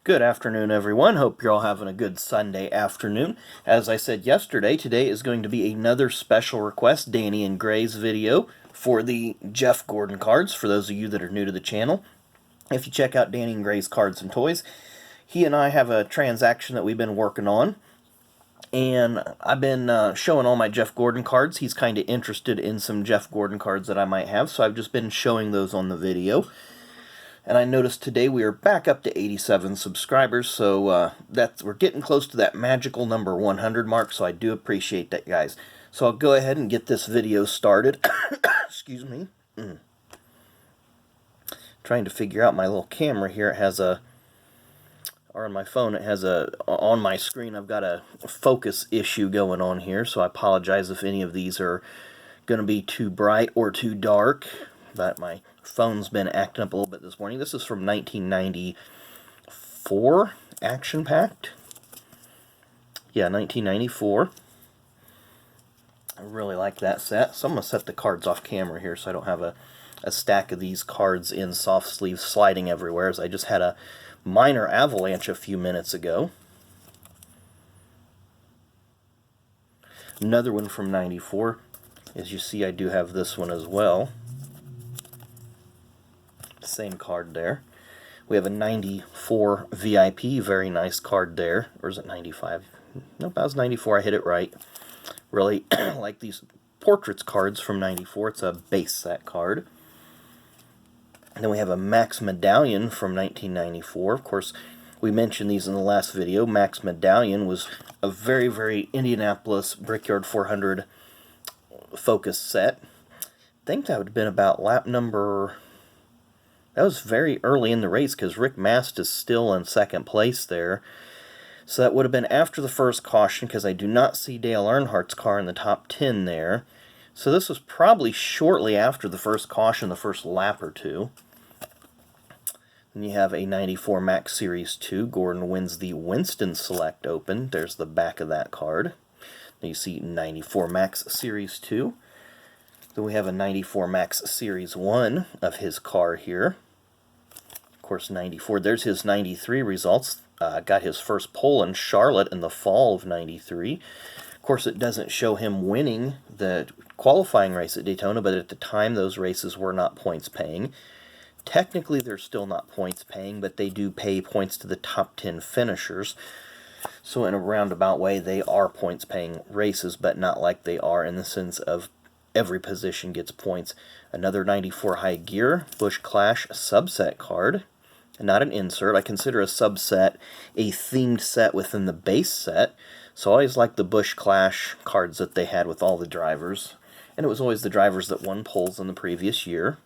Good afternoon, everyone. Hope you're all having a good Sunday afternoon. As I said yesterday, today is going to be another special request, Danny and Gray's video for the Jeff Gordon cards, for those of you that are new to the channel. If you check out Danny and Gray's Cards and Toys, he and I have a transaction that we've been working on, and I've been showing all my Jeff Gordon cards. He's kind of interested in some Jeff Gordon cards that I might have, so I've just been showing those on the video. And I noticed today we are back up to 87 subscribers, so we're getting close to that magical number 100 mark, so I do appreciate that, guys. So I'll go ahead and get this video started. Excuse me. Trying to figure out my little camera here. It has a, or on my phone, it has a, on my screen I've got a focus issue going on here, so I apologize if any of these are going to be too bright or too dark. But my phone's been acting up a little bit this morning. This is from 1994, Action Packed. Yeah, 1994. I really like that set. So I'm going to set the cards off camera here so I don't have a stack of these cards in soft sleeves sliding everywhere, as I just had a minor avalanche a few minutes ago. Another one from 94. As you see, I do have this one as well. Same card there. We have a 94 VIP, very nice card there. Or is it 95? Nope, that was 94. I hit it right. Really like these Portraits cards from 94. It's a base set card. And then we have a Max Medallion from 1994. Of course, we mentioned these in the last video. Max Medallion was a very, very Indianapolis Brickyard 400 focus set. I think that would have been about lap number... That was very early in the race, because Rick Mast is still in second place there. So that would have been after the first caution, because I do not see Dale Earnhardt's car in the top 10 there. So this was probably shortly after the first caution, the first lap or two. Then you have a 94 Max Series 2. Gordon wins the Winston Select Open. There's the back of that card. Then you see 94 Max Series 2. Then we have a 94 Max Series 1 of his car here. Of course, 94. There's his 93 results. Got his first pole in Charlotte in the fall of 93. Of course, it doesn't show him winning the qualifying race at Daytona, but at the time those races were not points paying. Technically, they're still not points paying, but they do pay points to the top 10 finishers. So in a roundabout way, they are points paying races, but not like they are in the sense of every position gets points. Another 94 High Gear Busch Clash subset card. Not an insert. I consider a subset a themed set within the base set. So I always liked the Busch Clash cards that they had with all the drivers. And it was always the drivers that won poles in the previous year.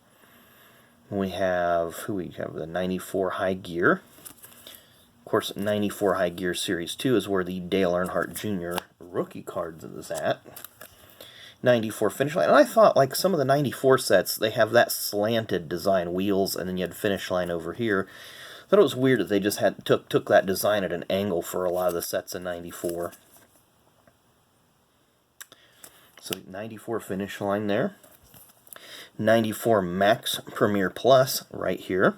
We have, who we have, the 94 High Gear. Of course, 94 High Gear Series 2 is where the Dale Earnhardt Jr. rookie cards is at. 94 Finish Line. And I thought, like, some of the 94 sets, they have that slanted design wheels, and then you had Finish Line over here. I thought it was weird that they just had took that design at an angle for a lot of the sets in 94. So 94 Finish Line there. 94 Max Premier Plus right here.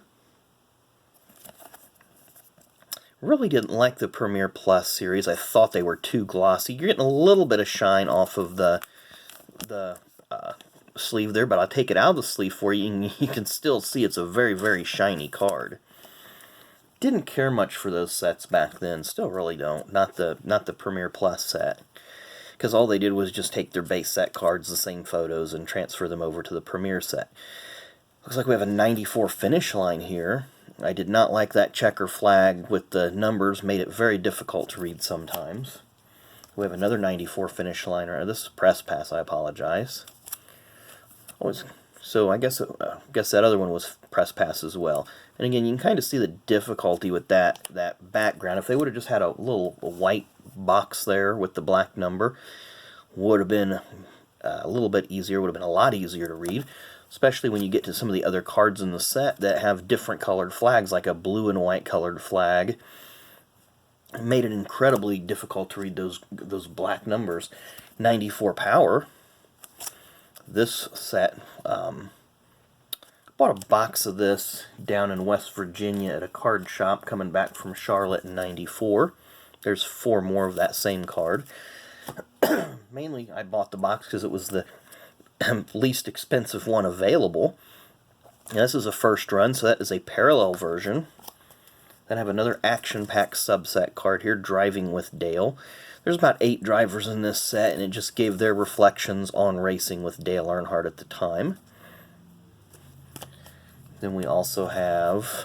Really didn't like the Premier Plus series. I thought they were too glossy. You're getting a little bit of shine off of the sleeve there, but I'll take it out of the sleeve for you, and you can still see it's a very, very shiny card. Didn't care much for those sets back then. Still really don't. Not the Premier Plus set, because all they did was just take their base set cards, the same photos, and transfer them over to the Premier set. Looks like we have a 94 Finish Line here. I did not like that checker flag with the numbers. Made it very difficult to read sometimes. We have another 94 Finish Line. This is Press Pass, I apologize. So I guess that other one was Press Pass as well. And again, you can kind of see the difficulty with that background. If they would have just had a little white box there with the black number, would have been a little bit easier, would have been a lot easier to read, especially when you get to some of the other cards in the set that have different colored flags, like a blue and white colored flag. It made it incredibly difficult to read those black numbers. 94 Power. This set Bought a box of this down in West Virginia at a card shop coming back from Charlotte in '94. There's 4 more of that same card. Mainly, I bought the box because it was the least expensive one available. Now, this is a first run, so that is a parallel version. Then I have another Action Pack subset card here, Driving with Dale. There's about 8 drivers in this set, and it just gave their reflections on racing with Dale Earnhardt at the time. Then we also have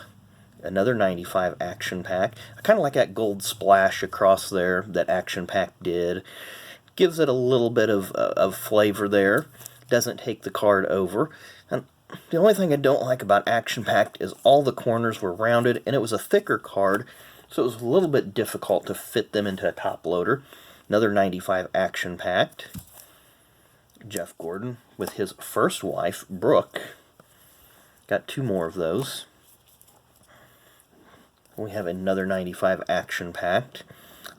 another 95 Action Pack. I kind of like that gold splash across there that Action Pack did. Gives it a little bit of flavor there. Doesn't take the card over. And the only thing I don't like about Action Pack is all the corners were rounded, and it was a thicker card, so it was a little bit difficult to fit them into a top loader. Another 95 Action Pack. Jeff Gordon with his first wife, Brooke. Got 2 more of those. We have another 95 Action Pack.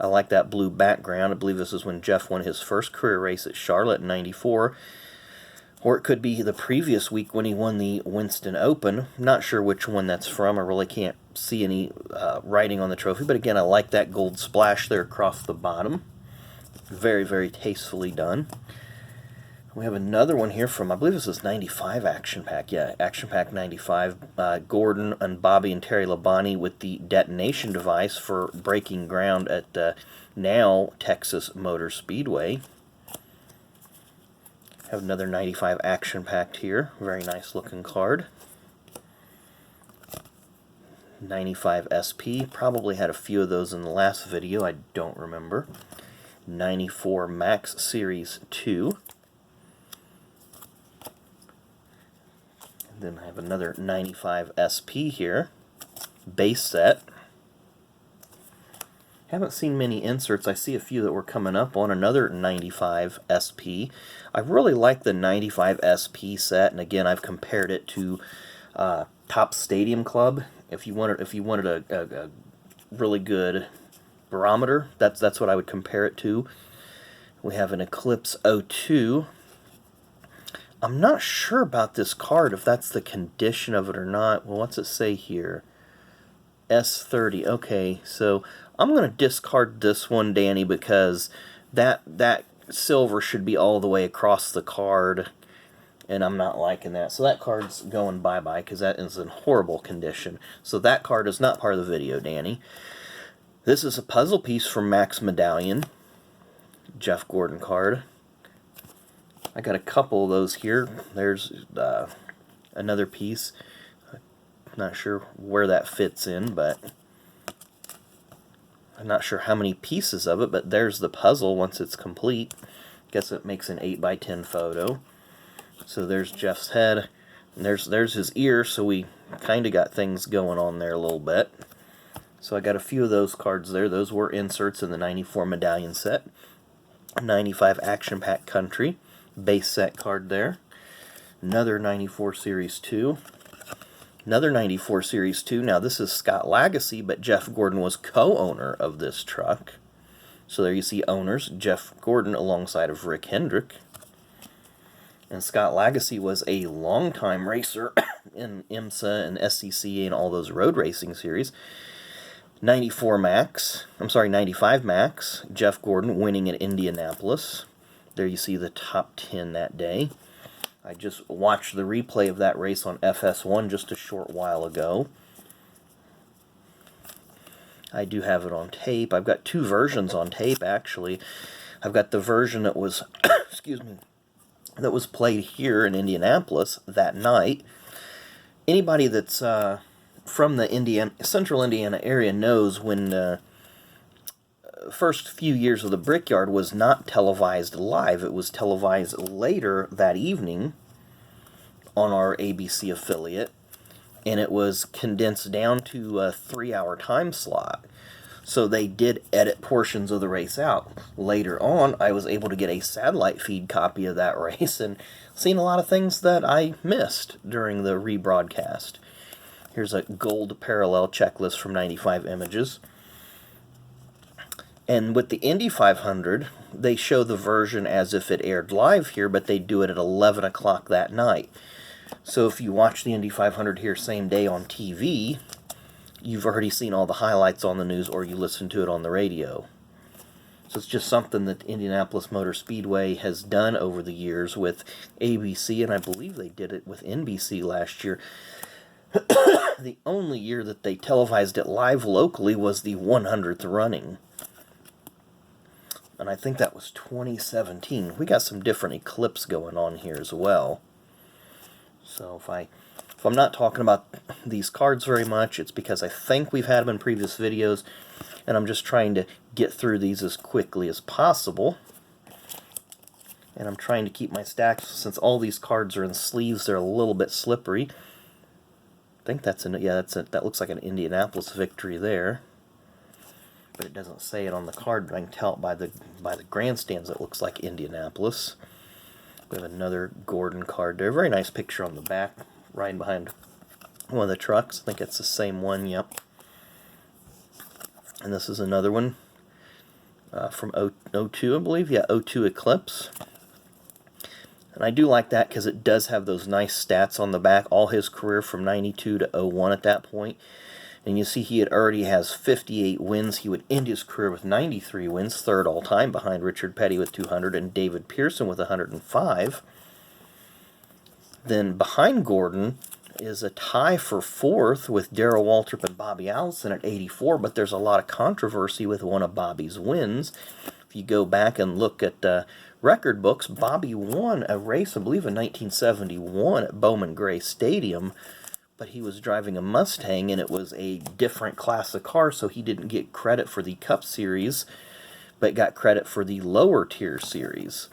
I like that blue background. I believe this is when Jeff won his first career race at Charlotte in '94. Or it could be the previous week when he won the Winston Open. Not sure which one that's from. I really can't see any writing on the trophy. But again, I like that gold splash there across the bottom. Very, very tastefully done. We have another one here from, I believe this is 95 Action Pack. Yeah, Action Pack 95. Gordon and Bobby and Terry Labonte with the detonation device for breaking ground at now Texas Motor Speedway. Have another 95 Action Pack here. Very nice looking card. 95 SP. Probably had a few of those in the last video. I don't remember. 94 Max Series 2. Then I have another 95 SP here, base set. Haven't seen many inserts. I see a few that were coming up on another 95 SP. I really like the 95 SP set, and again, I've compared it to Topps Stadium Club. If you wanted a really good barometer, that's what I would compare it to. We have an Eclipse 02. I'm not sure about this card, if that's the condition of it or not. Well, what's it say here? S30. Okay, so I'm going to discard this one, Danny, because that silver should be all the way across the card, and I'm not liking that. So that card's going bye-bye, because that is in horrible condition. So that card is not part of the video, Danny. This is a puzzle piece from Max Medallion. Jeff Gordon card. I got a couple of those here. There's another piece. Not sure where that fits in, but I'm not sure how many pieces of it, but there's the puzzle once it's complete. Guess it makes an 8x10 photo. So there's Jeff's head, and there's his ear, so we kind of got things going on there a little bit. So I got a few of those cards there. Those were inserts in the 94 Medallion set. 95 Action Pack Country. Base set card there. Another 94 Series 2. Another 94 Series 2. Now this is Scott Lagasse, but Jeff Gordon was co-owner of this truck. So there you see owners, Jeff Gordon alongside of Rick Hendrick. And Scott Lagasse was a longtime racer in IMSA and SCCA and all those road racing series. 95 Max, Jeff Gordon winning at Indianapolis. There you see the top 10 that day. I just watched the replay of that race on FS1 just a short while ago. I do have it on tape. I've got 2 versions on tape, actually. I've got the version that was, excuse me, that was played here in Indianapolis that night. Anybody that's from the Central Indiana area knows when the first few years of the Brickyard was not televised live. It was televised later that evening on our ABC affiliate, and it was condensed down to a 3-hour time slot. So they did edit portions of the race out. Later on, I was able to get a satellite feed copy of that race and seen a lot of things that I missed during the rebroadcast. Here's a gold parallel checklist from 95 Images. And with the Indy 500, they show the version as if it aired live here, but they do it at 11 o'clock that night. So if you watch the Indy 500 here same day on TV, you've already seen all the highlights on the news, or you listen to it on the radio. So it's just something that Indianapolis Motor Speedway has done over the years with ABC, and I believe they did it with NBC last year. The only year that they televised it live locally was the 100th running. And I think that was 2017. We got some different eclipse going on here as well. So if I'm not talking about these cards very much, it's because I think we've had them in previous videos, and I'm just trying to get through these as quickly as possible. And I'm trying to keep my stacks, since all these cards are in sleeves, they're a little bit slippery. I think that's that looks like an Indianapolis victory there, but it doesn't say it on the card, but I can tell it by the grandstands it looks like Indianapolis. We have another Gordon card there. Very nice picture on the back, riding behind one of the trucks. I think it's the same one, yep. And this is another one from 02, I believe. Yeah, 02 Eclipse. And I do like that because it does have those nice stats on the back. All his career from 92 to 01 at that point. And you see he already has 58 wins. He would end his career with 93 wins, third all-time behind Richard Petty with 200 and David Pearson with 105. Then behind Gordon is a tie for fourth with Darrell Waltrip and Bobby Allison at 84, but there's a lot of controversy with one of Bobby's wins. If you go back and look at record books, Bobby won a race, I believe in 1971 at Bowman Gray Stadium, but he was driving a Mustang and it was a different class of car, so he didn't get credit for the Cup Series, but got credit for the lower tier series.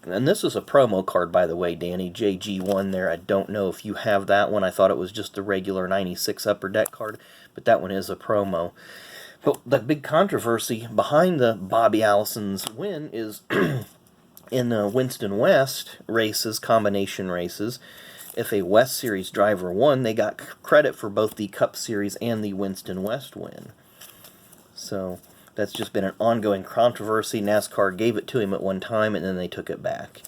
And this is a promo card, by the way, Danny, JG1 there. I don't know if you have that one. I thought it was just the regular 96 Upper Deck card, but that one is a promo. But the big controversy behind the Bobby Allison's win is in the Winston West races, combination races, if a West Series driver won, they got credit for both the Cup Series and the Winston West win. So that's just been an ongoing controversy. NASCAR gave it to him at one time, and then they took it back.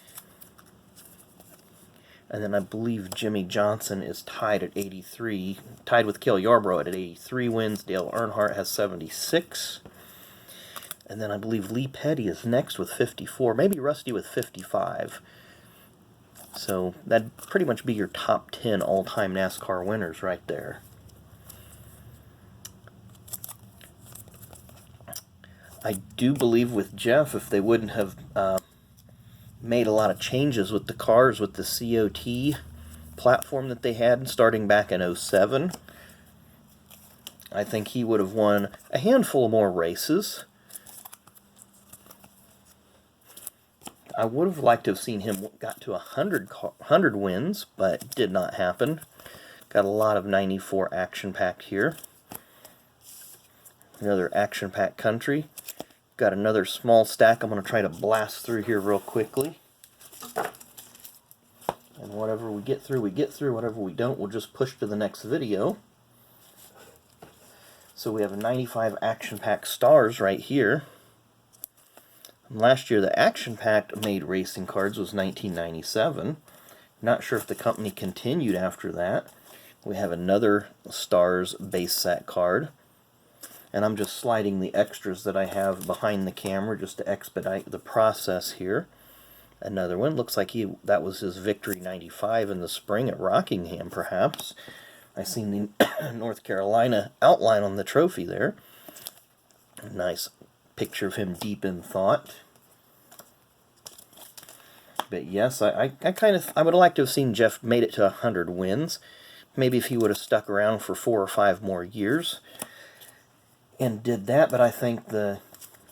And then I believe Jimmy Johnson is tied at 83, tied with Cale Yarborough at 83 wins. Dale Earnhardt has 76. And then I believe Lee Petty is next with 54, maybe Rusty with 55. So that'd pretty much be your top 10 all-time NASCAR winners right there. I do believe with Jeff, if they wouldn't have made a lot of changes with the cars, with the COT platform that they had starting back in 07, I think he would have won a handful more races. I would have liked to have seen him got to 100 wins, but it did not happen. Got a lot of 94 action-packed here. Another action-packed country. Got another small stack I'm going to try to blast through here real quickly. And whatever we get through, we get through. Whatever we don't, we'll just push to the next video. So we have a 95 action-packed stars right here. Last year, the Action Pack made racing cards was 1997. Not sure if the company continued after that. We have another Stars base set card. And I'm just sliding the extras that I have behind the camera just to expedite the process here. Another one. Looks like that was his Victory 95 in the spring at Rockingham, perhaps. I seen the North Carolina outline on the trophy there. Nice picture of him deep in thought. But yes, I would have liked to have seen Jeff made it to 100 wins. Maybe if he would have stuck around for 4 or 5 more years and did that. But I think the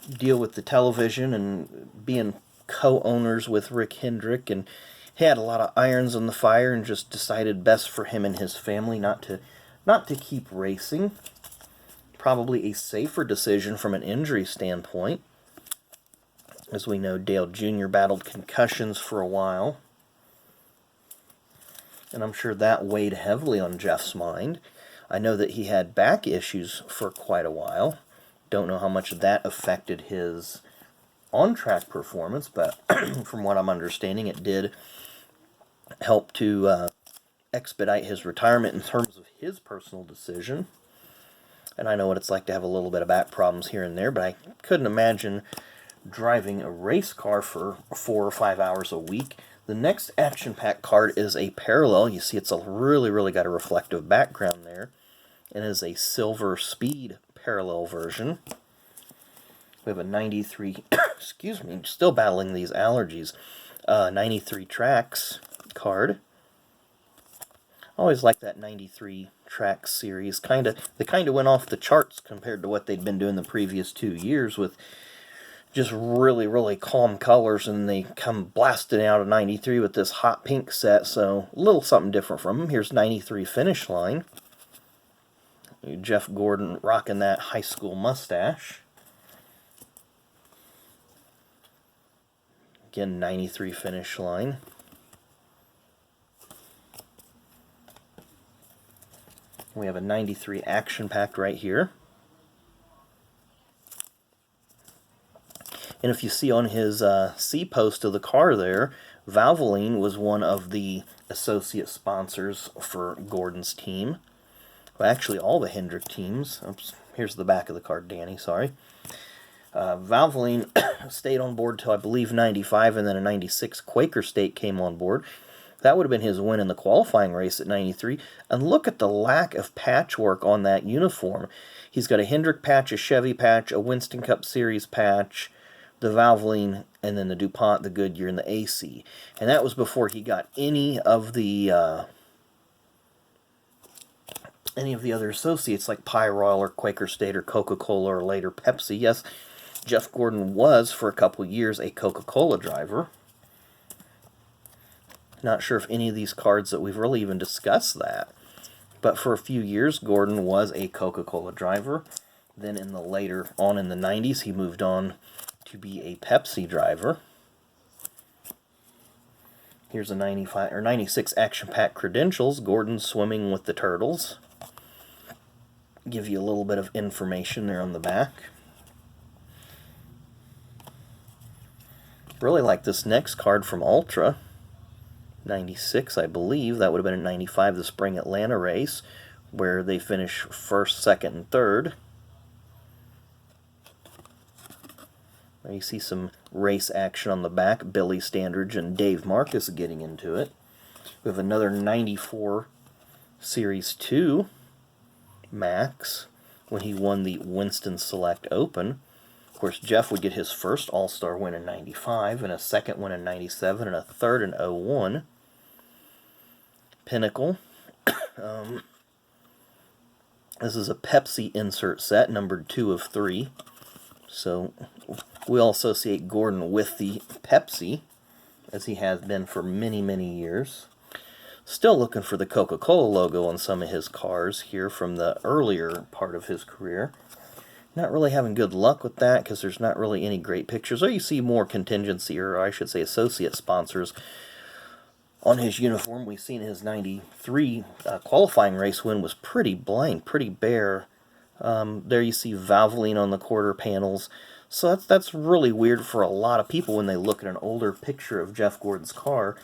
deal with the television and being co-owners with Rick Hendrick, and he had a lot of irons in the fire and just decided best for him and his family not to keep racing. Probably a safer decision from an injury standpoint. As we know, Dale Jr. battled concussions for a while. And I'm sure that weighed heavily on Jeff's mind. I know that he had back issues for quite a while. Don't know how much that affected his on-track performance, but from what I'm understanding, it did. helped to expedite his retirement in terms of his personal decision. And I know what it's like to have a little bit of back problems here and there, but I couldn't imagine driving a race car for 4 or 5 hours a week. The next action pack card is a parallel. You see it's really got a reflective background there. And is a silver speed parallel version. We have a 93, excuse me, still battling these allergies, 93 tracks card. I always like that 93 track series. They kind of went off the charts compared to what they'd been doing the previous 2 years with just really calm colors, and they come blasting out of 93 with this hot pink set, so a little something different from them. Here's 93 Finish Line. Jeff Gordon rocking that high school mustache. Again, 93 Finish Line. We have a 93 Action Pack right here. And if you see on his C-post of the car there, Valvoline was one of the associate sponsors for Gordon's team. Well, actually, all the Hendrick teams. Oops, here's the back of the card, Danny, sorry. Valvoline stayed on board till I believe 95, and then in 96 Quaker State came on board. That would have been his win in the qualifying race at 93. And look at the lack of patchwork on that uniform. He's got a Hendrick patch, a Chevy patch, a Winston Cup Series patch, the Valvoline, and then the DuPont, the Goodyear, and the AC. And that was before he got any of the other associates like Pie-Royal or Quaker State or Coca-Cola or later Pepsi. Yes, Jeff Gordon was, for a couple years, a Coca-Cola driver. Not sure if any of these cards that we've really even discussed that. But for a few years, Gordon was a Coca-Cola driver. Then in the 90s, he moved on to be a Pepsi driver. Here's a 95 or 96 Action Pack Credentials. Gordon swimming with the turtles. Give you a little bit of information there on the back. Really like this next card from Ultra. 96, I believe. That would have been in 95, the Spring Atlanta race, where they finish first, second, and third. There you see some race action on the back. Billy Standridge and Dave Marcus getting into it. We have another 94 Series 2 Max when he won the Winston Select Open. Of course, Jeff would get his first All-Star win in 95, and a second one in 97, and a third in 01. Pinnacle. This is a Pepsi insert set, numbered 2 of 3. So we'll associate Gordon with the Pepsi, as he has been for many years. Still looking for the Coca-Cola logo on some of his cars here from the earlier part of his career. Not really having good luck with that because there's not really any great pictures. Or you see more contingency, or I should say associate sponsors, on his uniform. We've seen his 93 qualifying race win was pretty blank, pretty bare. There you see Valvoline on the quarter panels. So that's really weird for a lot of people when they look at an older picture of Jeff Gordon's car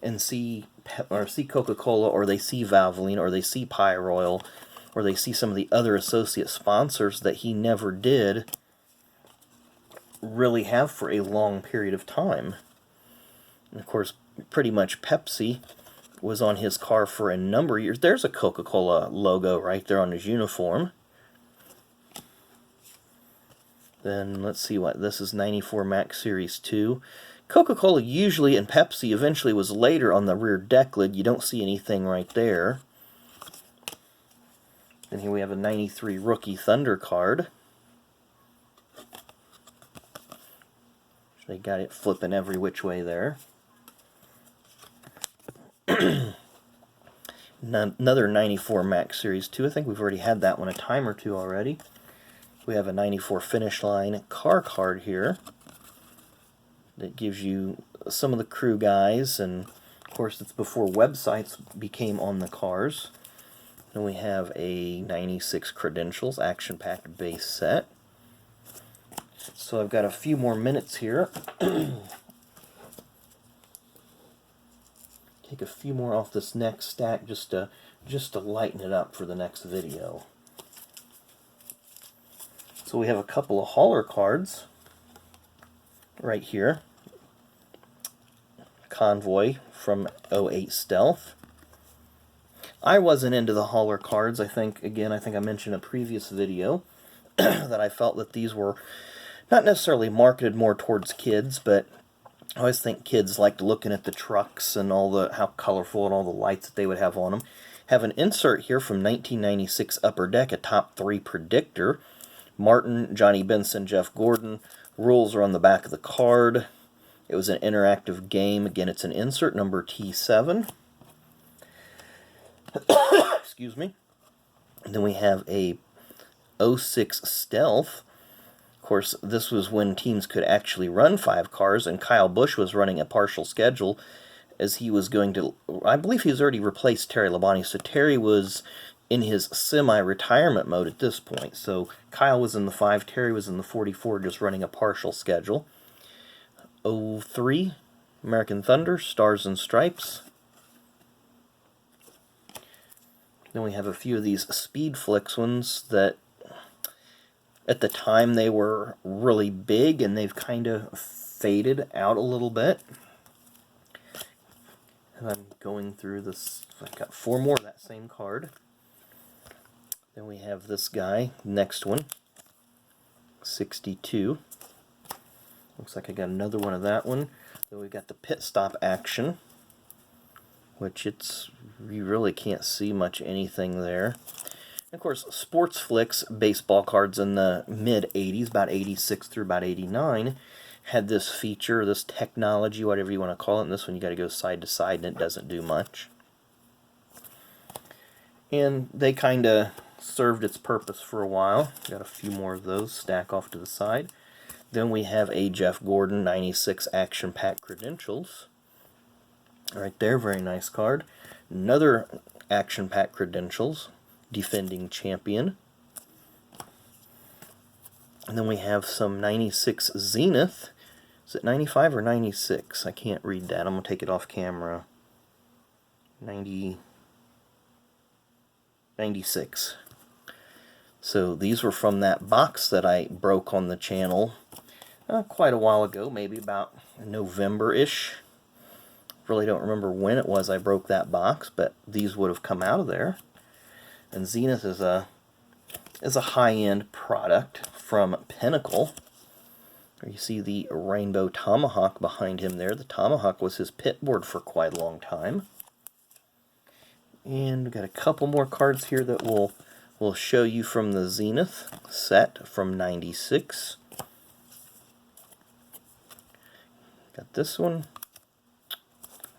and see Coca-Cola, or they see Valvoline, or they see Pie-Royal, or they see some of the other associate sponsors that he never did really have for a long period of time. And of course, pretty much Pepsi was on his car for a number of years. There's a Coca-Cola logo right there on his uniform. Then let's see what this is. 94 Max Series 2. Coca-Cola usually, and Pepsi eventually was later on the rear deck lid. You don't see anything right there. And here we have a 93 Rookie Thunder card. They got it flipping every which way there. Another 94 Max Series 2. I think we've already had that one a time or two already. We have a 94 Finish Line car card here that gives you some of the crew guys, and of course it's before websites became on the cars. Then we have a 96 Credentials Action Pack base set. So I've got a few more minutes here. Take a few more off this next stack just to lighten it up for the next video. So we have a couple of hauler cards right here. Convoy from 08 Stealth. I wasn't into the hauler cards. I think I mentioned in a previous video that I felt that these were not necessarily marketed more towards kids, but I always think kids liked looking at the trucks and how colorful and all the lights that they would have on them. Have an insert here from 1996 Upper Deck, a top 3 predictor. Martin, Johnny Benson, Jeff Gordon. Rules are on the back of the card. It was an interactive game. Again, it's an insert, number T7. Excuse me. And then we have a 06 Stealth. Of course, this was when teams could actually run 5 cars, and Kyle Busch was running a partial schedule as he was going to, I believe he's already replaced Terry Labonte, so Terry was in his semi-retirement mode at this point. So Kyle was in the 5, Terry was in the 44, just running a partial schedule. 03 American Thunder, Stars and Stripes. Then we have a few of these Speed Flicks ones that at the time they were really big, and they've kind of faded out a little bit. And I'm going through this. I've got 4 more of that same card. Then we have this guy, next one, 62. Looks like I got another one of that one. Then we got the pit stop action, which you really can't see much anything there. And of course, Sports Flicks baseball cards in the mid-80s, about 86 through about 89, had this feature, this technology, whatever you want to call it. And this one you got to go side to side, and it doesn't do much. And they kind of served its purpose for a while. Got a few more of those, stack off to the side. Then we have a Jeff Gordon 96 Action Pack Credentials. Right there, very nice card. Another Action Pack Credentials, defending champion. And then we have some 96 Zenith. Is it 95 or 96? I can't read that. I'm going to take it off camera. 96. So these were from that box that I broke on the channel quite a while ago, maybe about November-ish. Really don't remember when it was I broke that box, but these would have come out of there. And Zenith is a high-end product from Pinnacle. You see the Rainbow Tomahawk behind him there. The Tomahawk was his pit board for quite a long time. And we've got a couple more cards here that we'll show you from the Zenith set from 96. Got this one.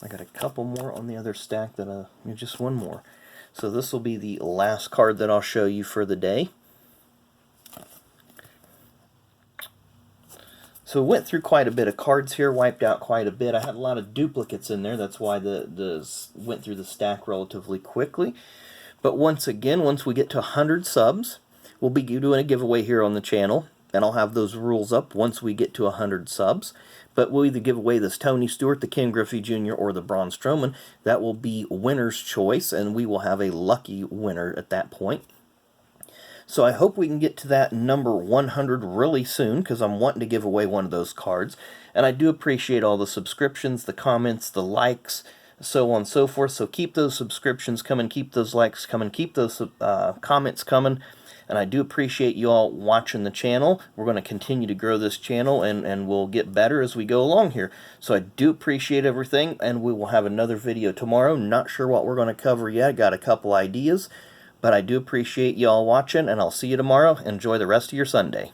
I got a couple more on the other stack just one more. So this will be the last card that I'll show you for the day. So we went through quite a bit of cards here, wiped out quite a bit. I had a lot of duplicates in there. That's why went through the stack relatively quickly. But once again, once we get to 100 subs, we'll be doing a giveaway here on the channel. And I'll have those rules up once we get to 100 subs. But we'll either give away this Tony Stewart, the Ken Griffey Jr., or the Braun Strowman. That will be winner's choice, and we will have a lucky winner at that point. So I hope we can get to that number 100 really soon, because I'm wanting to give away one of those cards. And I do appreciate all the subscriptions, the comments, the likes, so on and so forth. So keep those subscriptions coming, keep those likes coming, keep those comments coming. And I do appreciate you all watching the channel. We're going to continue to grow this channel, and we'll get better as we go along here. So I do appreciate everything, and we will have another video tomorrow. Not sure what we're going to cover yet. Got a couple ideas. But I do appreciate you all watching, and I'll see you tomorrow. Enjoy the rest of your Sunday.